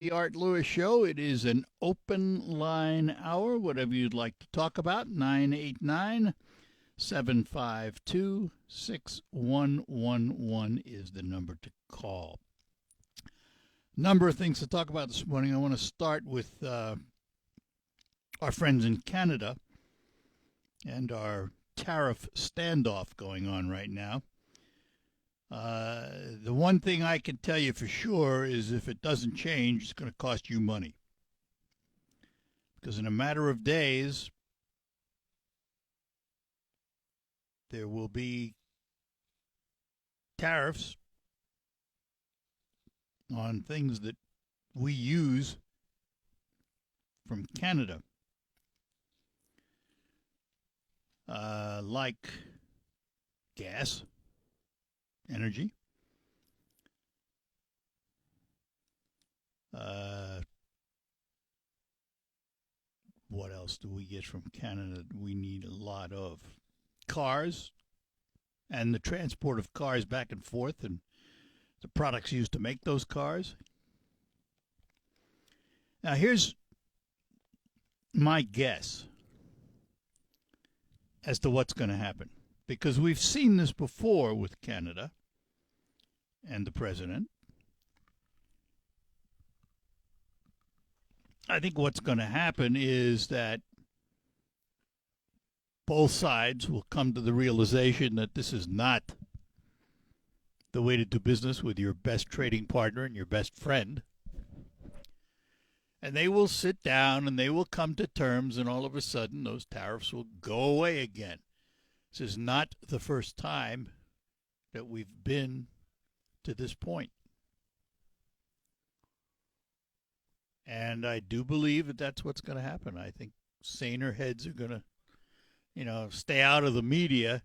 The Art Lewis Show. It is an open line hour. Whatever you'd like to talk about, 989-752-6111 is the number to call. Number of things to talk about this morning. I want to start with our friends in Canada and our tariff standoff going on right now. The one thing I can tell you for sure is if it doesn't change, it's going to cost you money. Because in a matter of days, there will be tariffs on things that we use from Canada, like gas, energy, what else do we get from Canada? We need a lot of cars and the transport of cars back and forth and the products used to make those cars. Now, here's my guess as to what's going to happen, because we've seen this before with Canada and the president. I think what's going to happen is that both sides will come to the realization that this is not the way to do business with your best trading partner and your best friend. And they will sit down and they will come to terms, and all of a sudden those tariffs will go away again. This is not the first time that we've been to this point. And I do believe that that's what's going to happen. I think saner heads are going to, stay out of the media,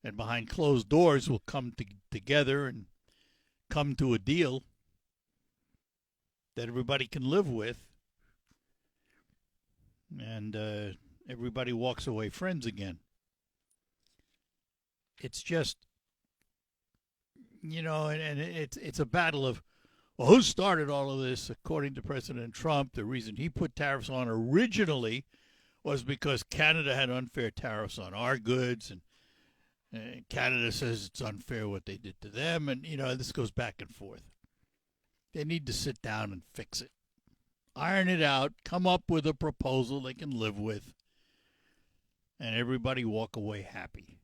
and behind closed doors will come together and come to a deal that everybody can live with, and everybody walks away friends again. It's just, and it's a battle of, well, who started all of this? According to President Trump, the reason he put tariffs on originally was because Canada had unfair tariffs on our goods, and Canada says it's unfair what they did to them, and, this goes back and forth. They need to sit down and fix it. Iron it out, come up with a proposal they can live with, and everybody walk away happy.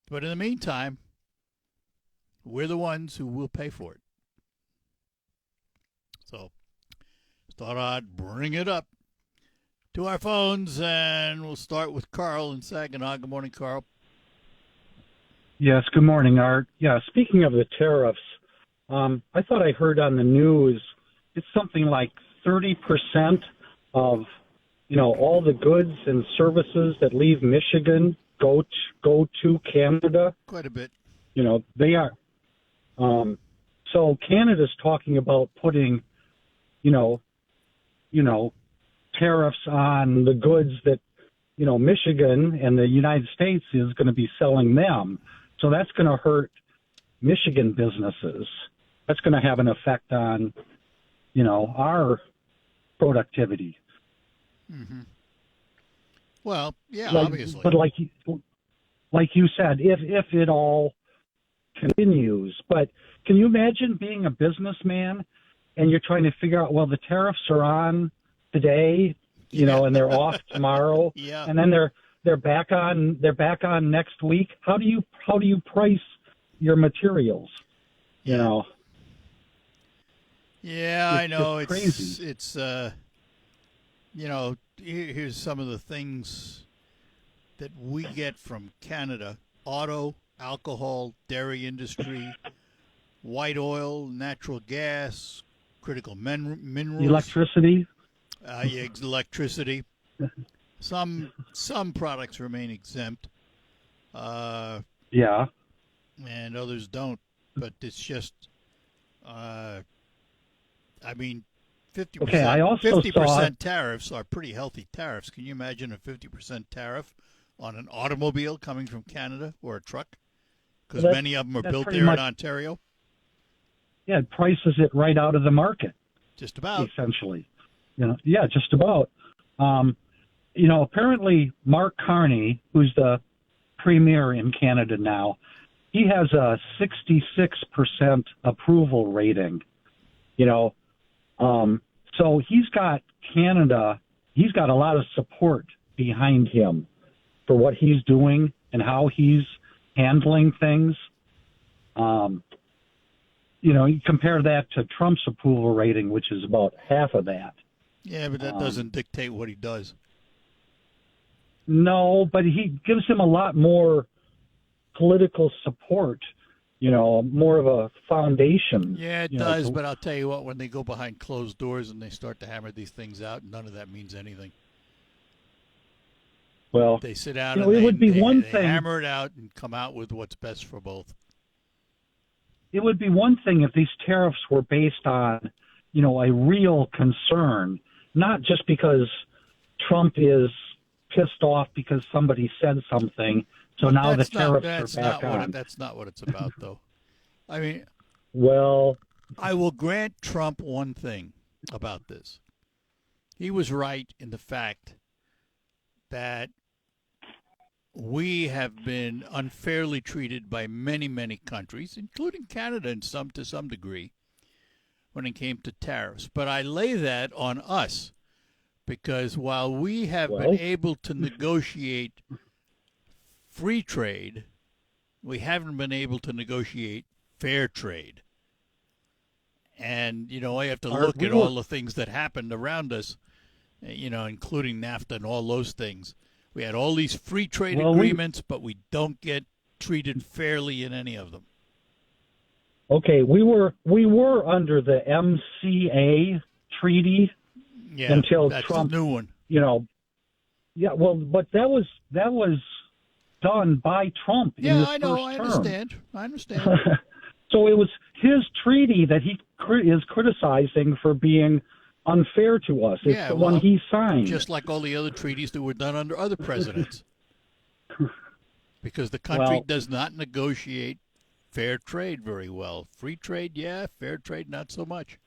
But in the meantime, we're the ones who will pay for it. So, thought I'd bring it up to our phones, and we'll start with Carl in Saginaw. Good morning, Carl. Yes, good morning, Art. Yeah, speaking of the tariffs, I thought I heard on the news it's something like 30% of, all the goods and services that leave Michigan go to Canada. Quite a bit. They are. So Canada's talking about putting, tariffs on the goods that, Michigan and the United States is going to be selling them. So that's going to hurt Michigan businesses. That's going to have an effect on, our productivity. Mm-hmm. Well, yeah, obviously. But like you said, if it all continues, but can you imagine being a businessman and you're trying to figure out, well, the tariffs are on today, and they're off tomorrow, yeah, and then they're back on next week. How do you price your materials? Yeah, I know it's crazy. It's here's some of the things that we get from Canada: auto, alcohol, dairy industry, white oil, natural gas, critical minerals, electricity. Electricity. Some products remain exempt. Yeah. And others don't. But it's just, 50%. Okay, I also 50% tariffs are pretty healthy tariffs. Can you imagine a 50% tariff on an automobile coming from Canada or a truck? Because many of them are built there in Ontario. Yeah, it prices it right out of the market, Just about. essentially. Yeah, just about. Apparently Mark Carney, who's the premier in Canada now, he has a 66% approval rating. So he's got Canada. He's got a lot of support behind him for what he's doing and how he's handling things. You compare that to Trump's approval rating, which is about half of that. Yeah, but that doesn't dictate what he does. No, but he gives him a lot more political support, more of a foundation. Yeah, it does, but I'll tell you what, when they go behind closed doors and they start to hammer these things out, none of that means anything. Well, they sit down and it would be one they thing. Hammer it out and come out with what's best for both. It would be one thing if these tariffs were based on, a real concern, not just because Trump is pissed off because somebody said something. So now the tariffs are back on. That's not what it's about, though. I mean, well, I will grant Trump one thing about this. He was right in the fact that we have been unfairly treated by many, many countries, including Canada to some degree, when it came to tariffs. But I lay that on us because while we have been able to negotiate free trade, we haven't been able to negotiate fair trade. And, I have to look at all the things that happened around us, including NAFTA and all those things. We had all these free trade agreements, but we don't get treated fairly in any of them. Okay, we were under the MCA treaty until that's Trump. A new one. But that was done by Trump. Yeah, in his I know. First term. I understand. So it was his treaty that he is criticizing for being unfair to us. It's the one he signed. Just like all the other treaties that were done under other presidents. Because the country does not negotiate fair trade very well. Free trade, yeah. Fair trade, not so much.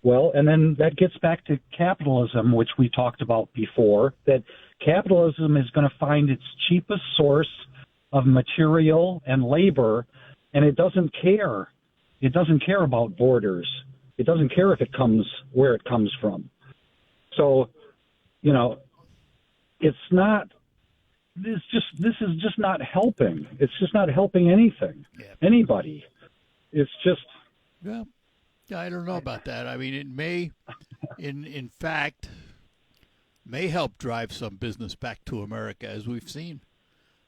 Well, and then that gets back to capitalism, which we talked about before, that capitalism is going to find its cheapest source of material and labor, and it doesn't care. It doesn't care about borders. It doesn't care if it comes where it comes from. So, it's not. This is just not helping. It's just not helping anybody. It's just. Well, I don't know about that. I mean, it may, in fact, may help drive some business back to America, as we've seen.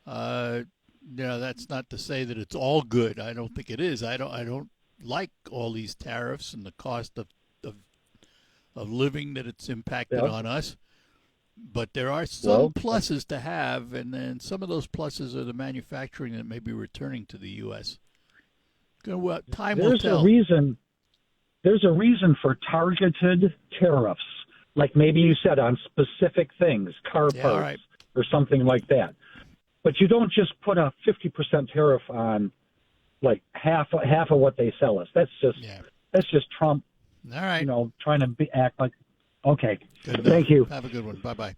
That's not to say that it's all good. I don't think it is. I don't like all these tariffs and the cost of living that it's impacted on us. But there are some pluses to have, and then some of those pluses are the manufacturing that may be returning to the U.S. Time will tell. There's a reason for targeted tariffs, like maybe you said on specific things, car parts or something like that. But you don't just put a 50% tariff on like half of what they sell us. That's just Trump. All right. Trying to act like. Okay. Good Thank you. Have a good one. Bye-bye.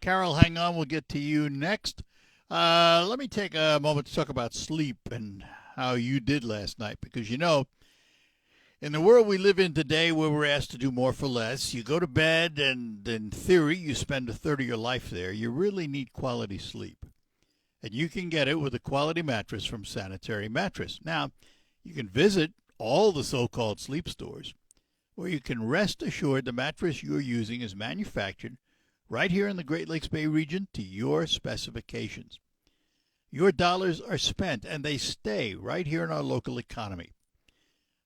Carol, hang on. We'll get to you next. Let me take a moment to talk about sleep and how you did last night. Because, in the world we live in today where we're asked to do more for less, you go to bed and in theory you spend a third of your life there. You really need quality sleep. And you can get it with a quality mattress from Sanitary Mattress. Now, you can visit all the so-called sleep stores where you can rest assured the mattress you're using is manufactured right here in the Great Lakes Bay region to your specifications. Your dollars are spent and they stay right here in our local economy.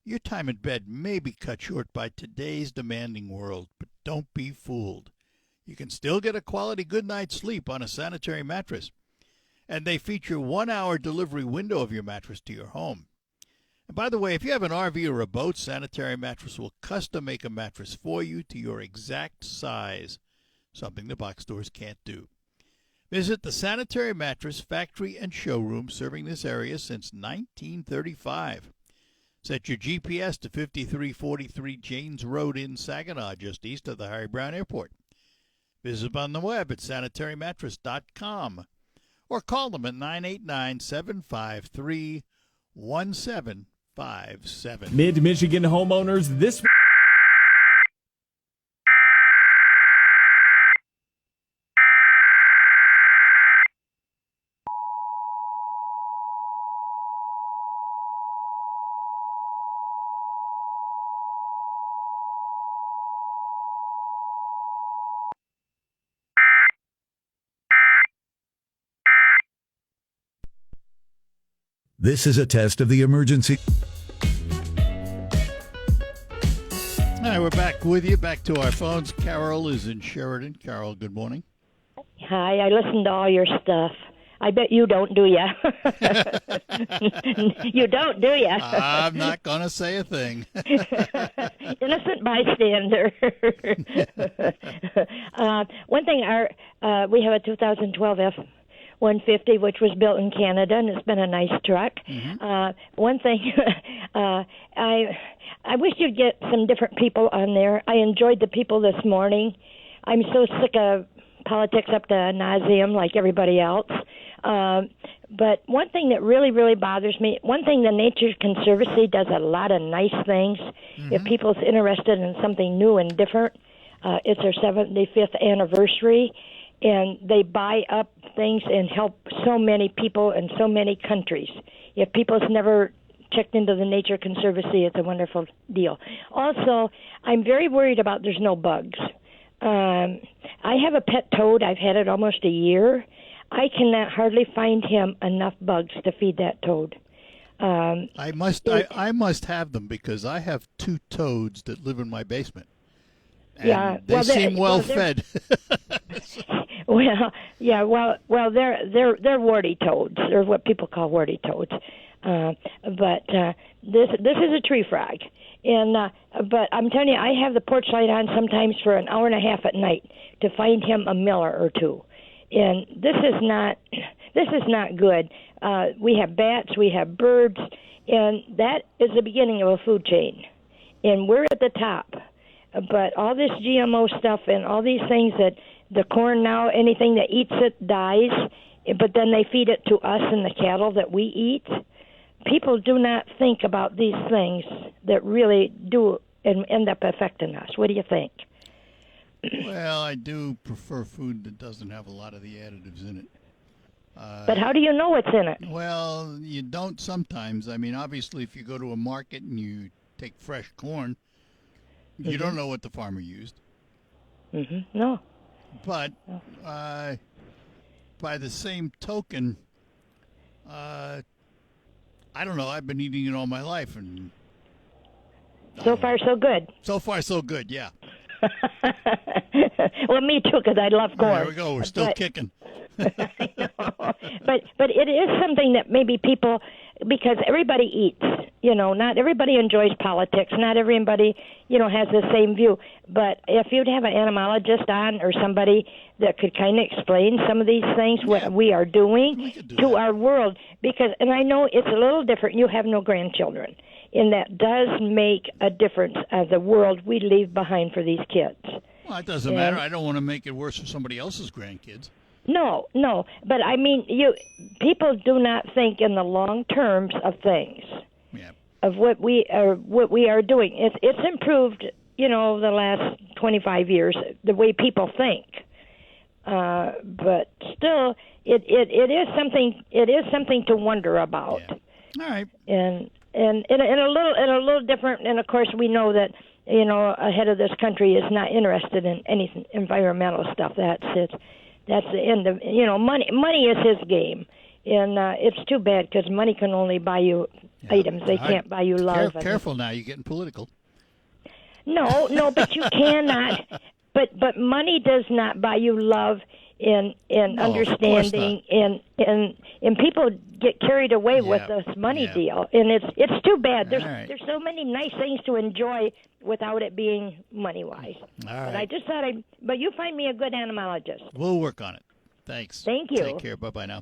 Your time in bed may be cut short by today's demanding world, but don't be fooled. You can still get a quality good night's sleep on a Sanitary Mattress. And they feature 1-hour delivery window of your mattress to your home. And by the way, if you have an RV or a boat, Sanitary Mattress will custom make a mattress for you to your exact size, something the box stores can't do. Visit the Sanitary Mattress factory and showroom serving this area since 1935. Set your GPS to 5343 Janes Road in Saginaw, just east of the Harry Brown Airport. Visit them on the web at sanitarymattress.com or call them at 989-753-1757. Mid-Michigan homeowners this This is a test of the emergency. All right, we're back with you. Back to our phones. Carol is in Sheridan. Carol, good morning. Hi, I listen to all your stuff. I bet you don't, do ya? You don't, do ya? I'm not going to say a thing. Innocent bystander. One thing, we have a 2012 F-150, which was built in Canada, and it's been a nice truck. One thing, I wish you'd get some different people on there. I enjoyed the people this morning. I'm so sick of politics up to nauseum like everybody else. But one thing that really, really bothers me, one thing the Nature Conservancy does a lot of nice things. If people's interested in something new and different, it's their 75th anniversary, and they buy up things and help so many people in so many countries. If people's never checked into the Nature Conservancy, it's a wonderful deal. Also, I'm very worried about there's no bugs. I have a pet toad. I've had it almost a year. I cannot hardly find him enough bugs to feed that toad. I must have them because I have two toads that live in my basement. And they seem well fed. They're warty toads. They're what people call warty toads. But this is a tree frog. And but I'm telling you, I have the porch light on sometimes for an hour and a half at night to find him a miller or two. And this is not good. We have bats, we have birds, and that is the beginning of a food chain. And we're at the top. But all this GMO stuff and all these things that the corn now, anything that eats it dies, but then they feed it to us and the cattle that we eat. People do not think about these things that really do and end up affecting us. What do you think? Well, I do prefer food that doesn't have a lot of the additives in it. But how do you know what's in it? Well, you don't sometimes. I mean, obviously, if you go to a market and you take fresh corn, you don't know what the farmer used. No. But by the same token, I don't know. I've been eating it all my life, and so far so good. So far so good, yeah. Well, me too, because I love corn. There we go. We're still kicking. I know. But it is something that maybe people, because everybody eats, not everybody enjoys politics. Not everybody, has the same view. But if you'd have an entomologist on or somebody that could kind of explain some of these things, what we are doing to our world, and I know it's a little different. You have no grandchildren. And that does make a difference of the world we leave behind for these kids. Well, it doesn't matter. I don't want to make it worse for somebody else's grandkids. No. But I mean, people do not think in the long terms of things. Yeah. Of what we are doing. It's improved, the last 25 years, the way people think. But still, it is something to wonder about. Yeah. All right. And a little different. And of course, we know that a head of this country is not interested in any environmental stuff. That's it. That's the end of money. Money is his game, and it's too bad because money can only buy you items. They can't buy you love. Careful now, you're getting political. No, but you cannot. But money does not buy you love and understanding, and people get carried away with this money deal, and it's too bad. There's so many nice things to enjoy without it being money wise. All right. But I just thought but you find me a good entomologist. We'll work on it. Thanks. Thank you. Take care. Bye bye now.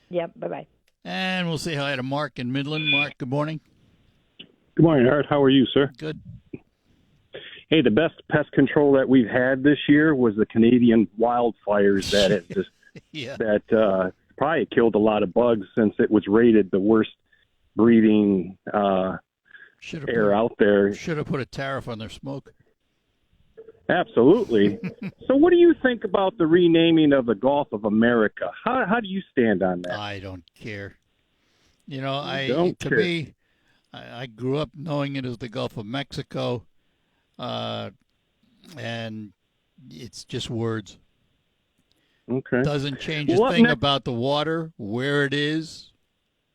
Yep. Bye bye. And we'll say hi to Mark in Midland. Mark, good morning. Good morning, Art. How are you, sir? Good. Hey, the best pest control that we've had this year was the Canadian wildfires that it just Yeah. that probably killed a lot of bugs since it was rated the worst breeding air out there. Should have put a tariff on their smoke. Absolutely. So what do you think about the renaming of the Gulf of America? How do you stand on that? I don't care. You know, don't care. me, I grew up knowing it as the Gulf of Mexico, and it's just words. Okay. Doesn't change Well, a up thing next- about the water, where it is,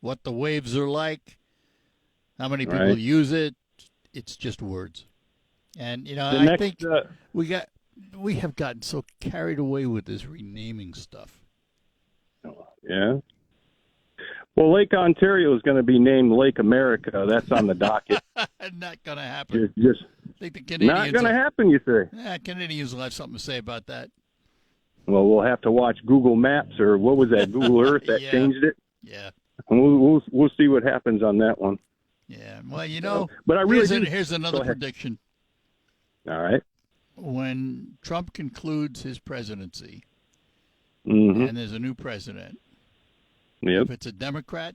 what the waves are like, how many people Right. use it. It's just words. And you know, The I next, think we have gotten so carried away with this renaming stuff. Yeah. Well, Lake Ontario is going to be named Lake America. That's on the docket. Not gonna happen. Just I think the Canadians not going to happen, you say? Canadians will have something to say about that. Well, we'll have to watch Google Maps or what was that, Google Earth that Yeah. changed it. Yeah. And we'll see what happens on that one. Yeah. Well, you know, But I really here's Go another ahead. prediction. All right. When Trump concludes his presidency Mm-hmm. and there's a new president, Yep. if it's a Democrat,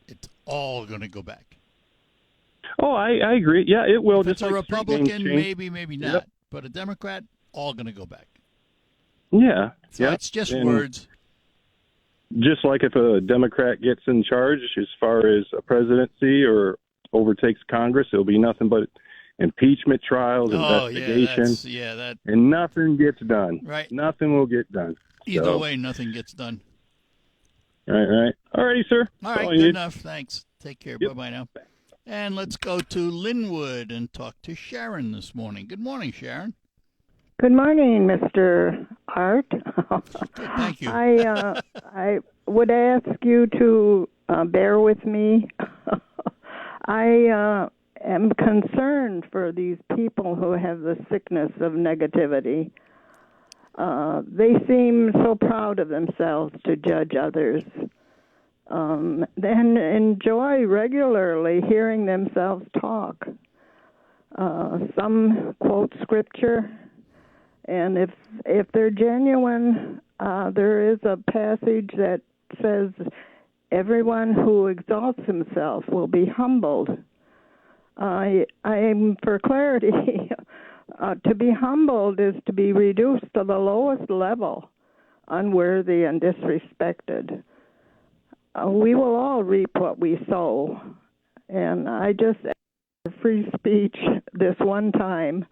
it's all going to go back. Oh, I agree. Yeah, it will. If Just it's a like street names Republican, change. maybe not. Yep. But a Democrat, all going to go back. Yeah. So yeah. it's just And words. Just like if a Democrat gets in charge as far as a presidency or overtakes Congress, it'll be nothing but impeachment trials, Oh, investigation, that. and nothing gets done. Right. Nothing will get done. Either So, way, nothing gets done. Right. All righty, sir. All That's right, I good need. enough. Thanks. Take care. Yep. Bye-bye now. And let's go to Linwood and talk to Sharon this morning. Good morning, Sharon. Good morning, Mr. Art. Good, thank you. I would ask you to bear with me. I am concerned for these people who have the sickness of negativity. They seem so proud of themselves to judge others. Then enjoy regularly hearing themselves talk. Some quote scripture. And if they're genuine, there is a passage that says, "Everyone who exalts himself will be humbled." I'm for clarity. To be humbled is to be reduced to the lowest level, unworthy and disrespected. We will all reap what we sow, and I just ask for free speech this one time.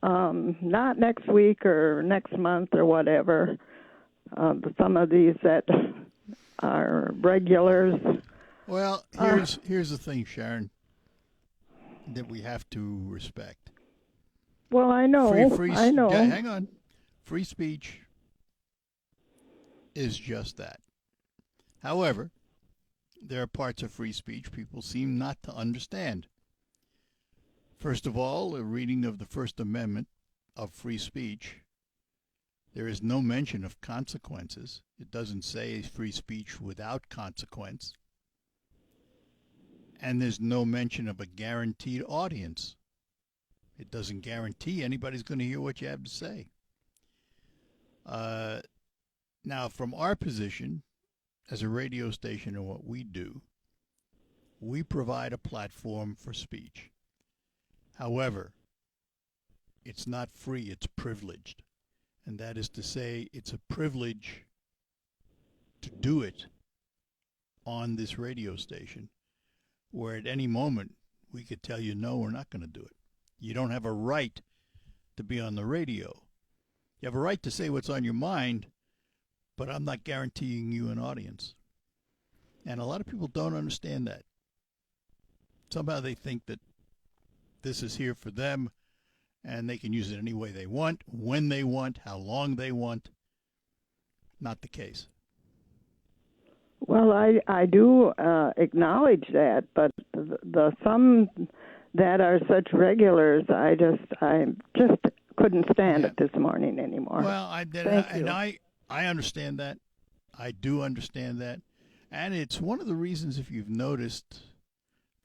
Not next week or next month or whatever. Some of these that are regulars. Well, here's the thing, Sharon, that we have to respect. Well, I know. I know. Yeah, hang on. Free speech is just that. However, there are parts of free speech people seem not to understand. First of all, a reading of the First Amendment of free speech, there is no mention of consequences. It doesn't say free speech without consequence. And there's no mention of a guaranteed audience. It doesn't guarantee anybody's going to hear what you have to say. Now, from our position as a radio station and what we do, we provide a platform for speech. However, it's not free, it's privileged. And that is to say, it's a privilege to do it on this radio station, where at any moment we could tell you, no, we're not going to do it. You don't have a right to be on the radio. You have a right to say what's on your mind, but I'm not guaranteeing you an audience. And a lot of people don't understand that. Somehow they think that this is here for them, and they can use it any way they want, when they want, how long they want. Not the case. Well, I do acknowledge that, but the some that are such regulars, I just couldn't stand it this morning anymore. Well, I understand that. I do understand that. And it's one of the reasons, if you've noticed,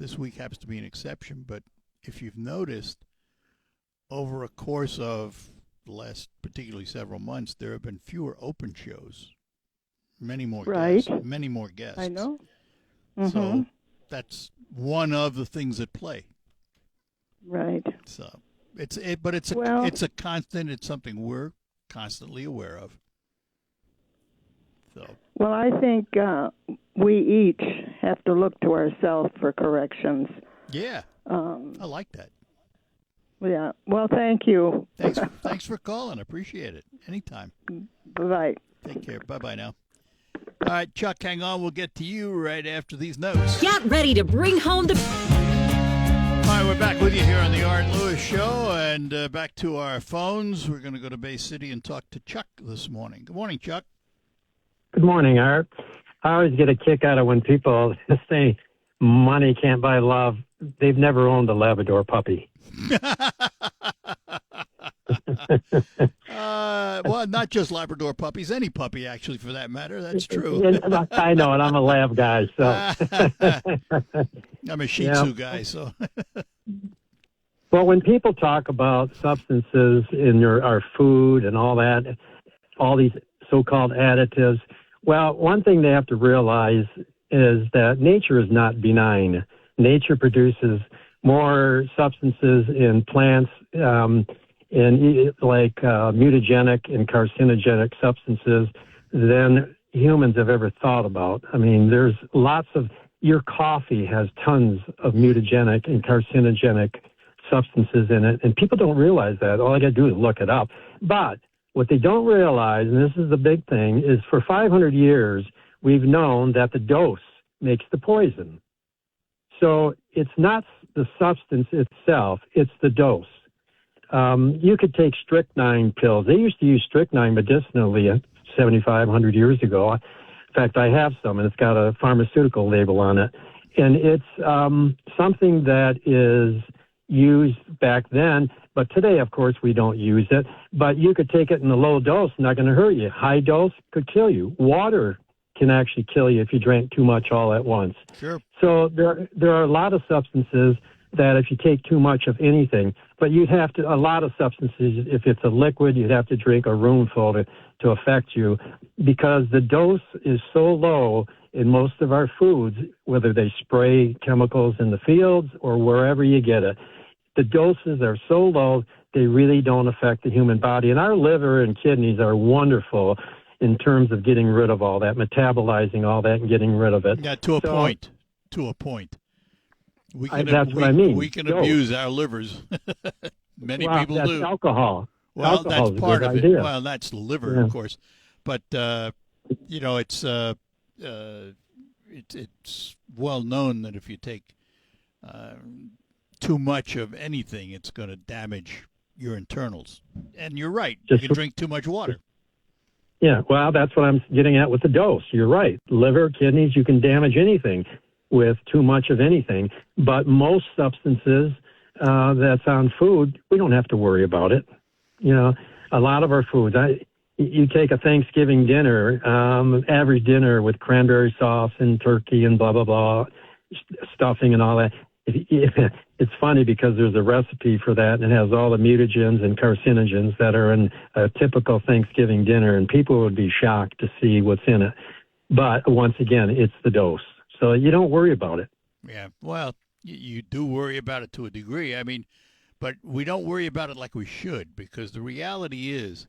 this week happens to be an exception, but if you've noticed, over a course of the last particularly several months, there have been fewer open shows. Many more Right. guests. Many more guests. I know. So that's one of the things at play. Right. So but it's a constant. It's something we're constantly aware of. So Well, I think we each have to look to ourselves for corrections. yeah, I like that. Yeah. Well, thank you. Thanks for calling. I appreciate it. Anytime. Bye. Take care. Bye now. All right, Chuck, hang on. We'll get to you right after these notes. Get ready to bring home the... All right, we're back with you here on the Art Lewis Show, and back to our phones. We're going to go to Bay City and talk to Chuck this morning. Good morning, Chuck. Good morning, Art. I always get a kick out of when people say money can't buy love. They've never owned a Labrador puppy. Well, not just Labrador puppies, any puppy, actually, for that matter. That's true. I know, and I'm a lab guy, so. I'm a Shih Tzu guy, so. Well, when people talk about substances in our food and all that, all these so-called additives, well, one thing they have to realize is that nature is not benign. Nature produces more substances in plants, mutagenic and carcinogenic substances than humans have ever thought about. I mean, there's lots of, your coffee has tons of mutagenic and carcinogenic substances in it, and people don't realize that. All I got to do is look it up. But what they don't realize, and this is the big thing, is for 500 years, we've known that the dose makes the poison. So it's not the substance itself, it's the dose. You could take strychnine pills. They used to use strychnine medicinally 7,500 years ago. In fact, I have some, and it's got a pharmaceutical label on it. And it's something that is used back then, but today, of course, we don't use it. But you could take it in a low dose, not going to hurt you. High dose could kill you. Water can actually kill you if you drank too much all at once. Sure. So there are a lot of substances that if you take too much of anything, but you'd have to, a lot of substances, if it's a liquid, you'd have to drink a roomful to affect you, because the dose is so low in most of our foods, whether they spray chemicals in the fields or wherever you get it. The doses are so low, they really don't affect the human body. And our liver and kidneys are wonderful in terms of getting rid of all that, metabolizing all that and getting rid of it. Yeah, to a point. To a point. That's what I mean. We can abuse our livers. Many people that's do. Alcohol. Well, Alcohol that's part of it. idea. Well, that's the liver, of course. But, it's well known that if you take too much of anything, it's going to damage your internals. And you're right. You can drink too much water. Yeah, well, that's what I'm getting at with the dose. You're right. Liver, kidneys, you can damage anything with too much of anything. But most substances that's on food, we don't have to worry about it. You know, a lot of our foods, you take a Thanksgiving dinner, average dinner with cranberry sauce and turkey and blah, blah, blah, stuffing and all that. It's funny because there's a recipe for that, and it has all the mutagens and carcinogens that are in a typical Thanksgiving dinner, and people would be shocked to see what's in it. But once again, it's the dose. So you don't worry about it. Yeah, well, you do worry about it to a degree. I mean, but we don't worry about it like we should, because the reality is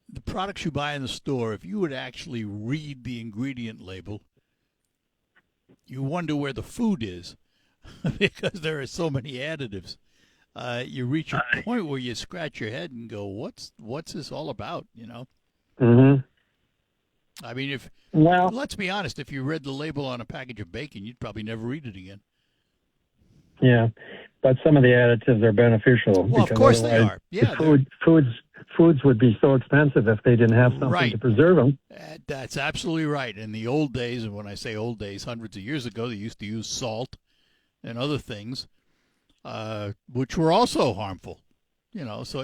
the products you buy in the store, if you would actually read the ingredient label, you wonder where the food is because there are so many additives. You reach a point where you scratch your head and go, "What's this all about?" You know. Mm-hmm. I mean, let's be honest, if you read the label on a package of bacon, you'd probably never read it again. Yeah, but some of the additives are beneficial. Well, of course they are. Yeah, foods would be so expensive if they didn't have something to preserve them. That's absolutely right. In the old days, and when I say old days, hundreds of years ago, they used to use salt and other things, which were also harmful. You know, so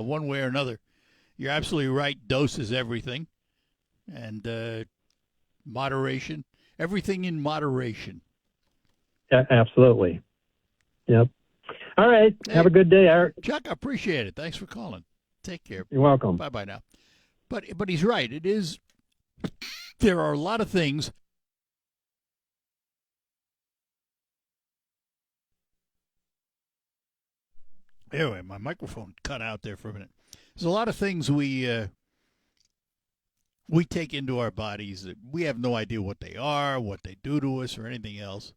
one way or another, you're absolutely right. Dose is everything, and moderation, everything in moderation. Absolutely. Yep. All right. Hey, have a good day, Art. Chuck, I appreciate it. Thanks for calling. Take care. You're welcome. Bye-bye now. But he's right. It is. There are a lot of things. Anyway, my microphone cut out there for a minute. There's a lot of things we take into our bodies that we have no idea what they are, what they do to us, or anything else.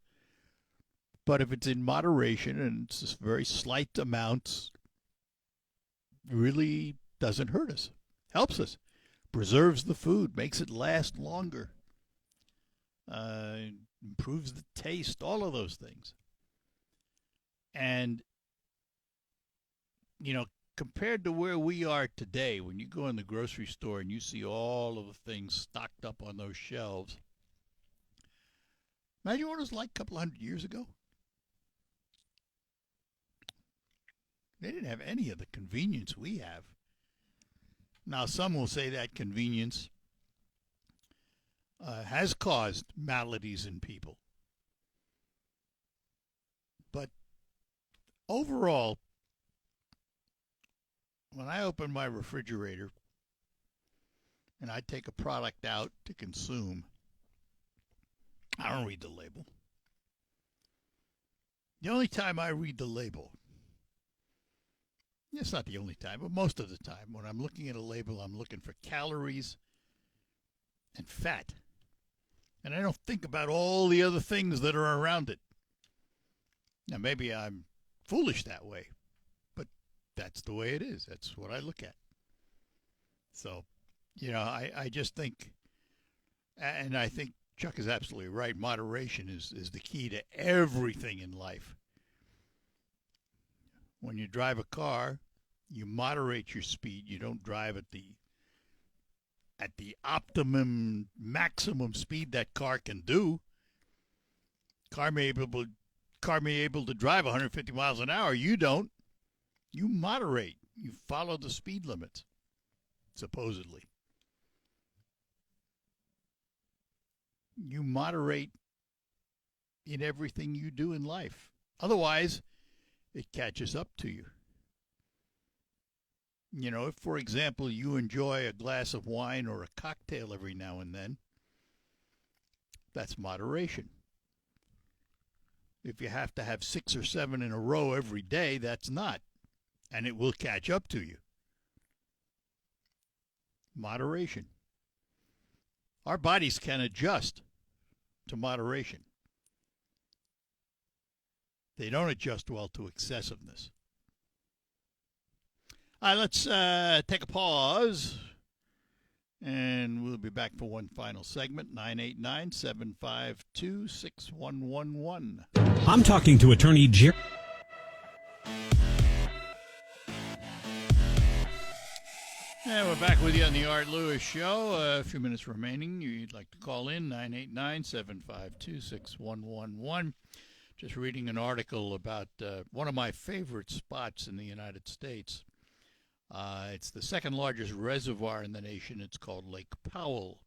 But if it's in moderation and it's just very slight amounts, it really doesn't hurt us. Helps us. Preserves the food, makes it last longer. Improves the taste, all of those things. And, compared to where we are today, when you go in the grocery store and you see all of the things stocked up on those shelves, imagine what it was like a couple hundred years ago. They didn't have any of the convenience we have. Now, some will say that convenience has caused maladies in people. But overall, when I open my refrigerator and I take a product out to consume, I don't read the label. The only time I read the label, it's not the only time, but most of the time, when I'm looking at a label, I'm looking for calories and fat. And I don't think about all the other things that are around it. Now, maybe I'm foolish that way, but that's the way it is. That's what I look at. So, I just think, and I think Chuck is absolutely right, moderation is the key to everything in life. When you drive a car, you moderate your speed. You don't drive at the optimum, maximum speed that car can do. Car may be able to drive 150 miles an hour. You don't. You moderate. You follow the speed limits, supposedly. You moderate in everything you do in life. Otherwise, it catches up to you. If, for example, you enjoy a glass of wine or a cocktail every now and then, that's moderation. If you have to have 6 or 7 in a row every day, that's not. And it will catch up to you. Moderation. Our bodies can adjust to moderation. They don't adjust well to excessiveness. All right, let's take a pause, and we'll be back for one final segment, 989-752-6111. I'm talking to attorney Jerry. And we're back with you on the Art Lewis Show. A few minutes remaining. You'd like to call in, 989-752-6111. Just reading an article about one of my favorite spots in the United States. It's the second largest reservoir in the nation. It's called Lake Powell.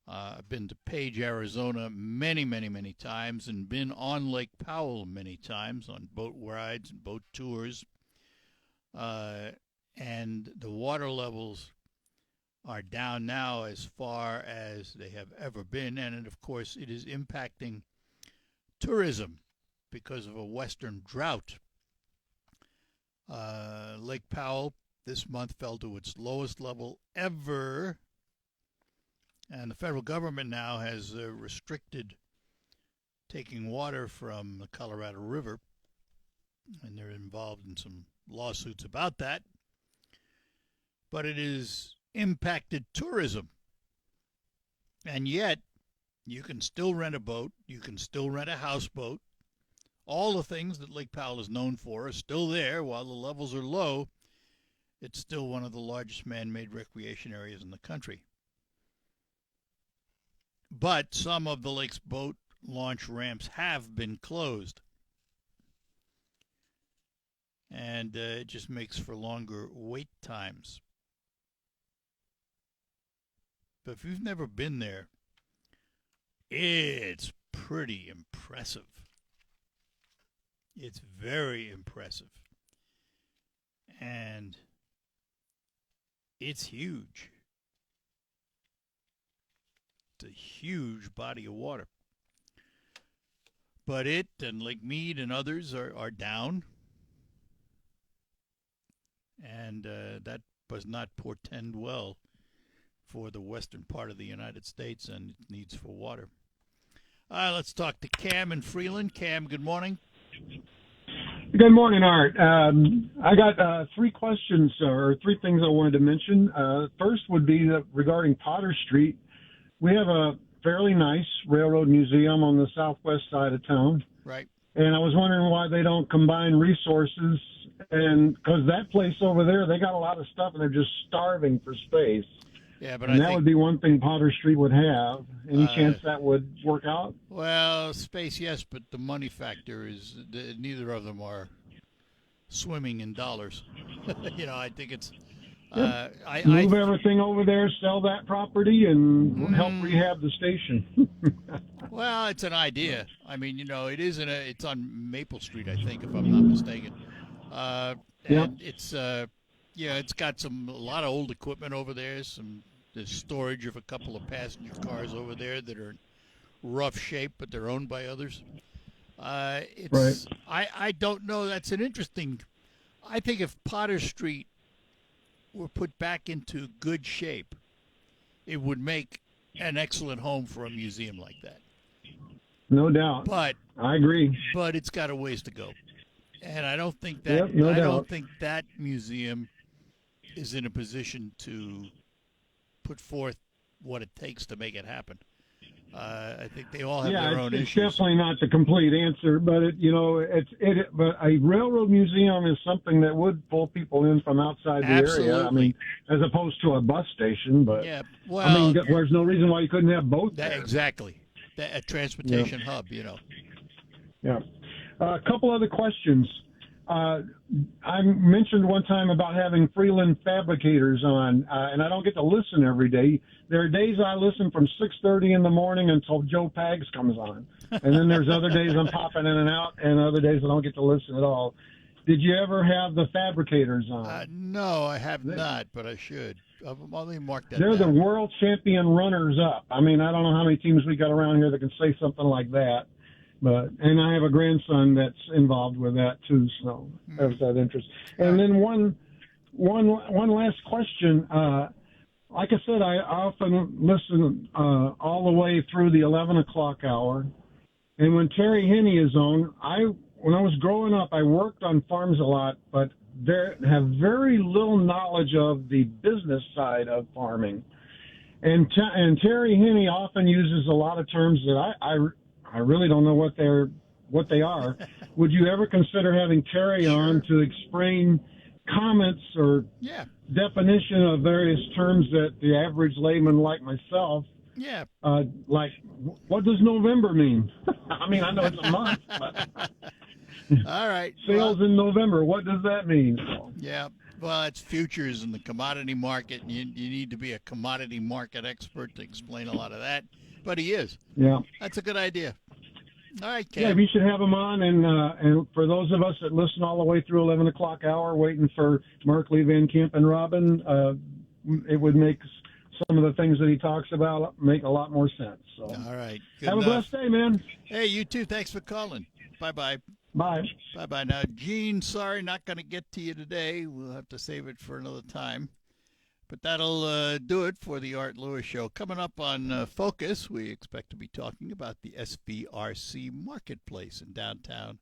I've been to Page, Arizona many, many, many times and been on Lake Powell many times on boat rides and boat tours. And the water levels are down now as far as they have ever been. And, of course, it is impacting tourism because of a western drought. Lake Powell this month fell to its lowest level ever. And the federal government now has restricted taking water from the Colorado River. And they're involved in some lawsuits about that. But it has impacted tourism. And yet, you can still rent a boat. You can still rent a houseboat. All the things that Lake Powell is known for are still there. While the levels are low, it's still one of the largest man-made recreation areas in the country. But some of the lake's boat launch ramps have been closed. And it just makes for longer wait times. But if you've never been there, it's pretty impressive. It's very impressive. And it's huge. It's a huge body of water. But it and Lake Mead and others are down. And that does not portend well for the western part of the United States and its needs for water. All right, let's talk to Cam in Freeland. Cam, good morning. Good morning, Art. I got 3 questions or 3 things I wanted to mention. First would be regarding Potter Street. We have a fairly nice railroad museum on the southwest side of town. Right. And I was wondering why they don't combine resources, and because that place over there, they got a lot of stuff and they're just starving for space. Yeah, but that would be one thing Potter Street would have. Any chance that would work out? Well, space, yes, but the money factor is neither of them are swimming in dollars. I think it's move everything over there, sell that property, and help rehab the station. Well, it's an idea. I mean, it's on Maple Street, I think, if I'm not mistaken. And it's it's got a lot of old equipment over there. There's storage of a couple of passenger cars over there that are in rough shape, but they're owned by others. Right. I don't know. That's an interesting. I think if Potter Street were put back into good shape, it would make an excellent home for a museum like that. No doubt. But I agree. But it's got a ways to go, and I don't think that. I don't think that museum is in a position to put forth what it takes to make it happen. I think they all have their own it's issues. Definitely not the complete answer, but but a railroad museum is something that would pull people in from outside the area. I mean, as opposed to a bus station. But there's no reason why you couldn't have both. Exactly, a transportation hub. Yeah. A couple other questions. I mentioned one time about having Freeland Fabricators on, and I don't get to listen every day. There are days I listen from 6:30 in the morning until Joe Pags comes on. And then there's other days I'm popping in and out, and other days I don't get to listen at all. Did you ever have the Fabricators on? No, I have not, but I should. Let me mark that They're down. the world champion runners-up. I mean, I don't know how many teams we got around here that can say something like that. And I have a grandson that's involved with that too, so that's that interest. And then one last question. Like I said, I often listen all the way through the 11 o'clock hour. And when Terry Henney is on, when I was growing up, I worked on farms a lot, but have very little knowledge of the business side of farming. And Terry Henney often uses a lot of terms that I really don't know what they are. Would you ever consider having Terry on to explain comments or definition of various terms that the average layman like myself, like what does November mean? I mean, I know it's a month, but all right. Sales in November, what does that mean? Yeah. Well, it's futures in the commodity market. And you need to be a commodity market expert to explain a lot of that. But he is. Yeah. That's a good idea. All right, Cam. Yeah, we should have him on. And for those of us that listen all the way through 11 o'clock hour, waiting for Mark Lee Van Camp and Robin, it would make some of the things that he talks about make a lot more sense. So, all right. Have a blessed day, man. Hey, you too. Thanks for calling. Bye-bye. Bye. Bye-bye. Now, Gene, sorry, not going to get to you today. We'll have to save it for another time. But that'll do it for the Art Lewis Show. Coming up on Focus, we expect to be talking about the SBRC Marketplace in downtown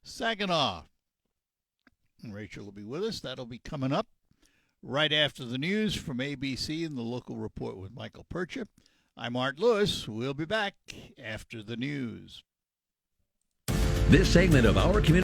Saginaw. And Rachel will be with us. That'll be coming up right after the news from ABC and the Local Report with Michael Percha. I'm Art Lewis. We'll be back after the news. This segment of our community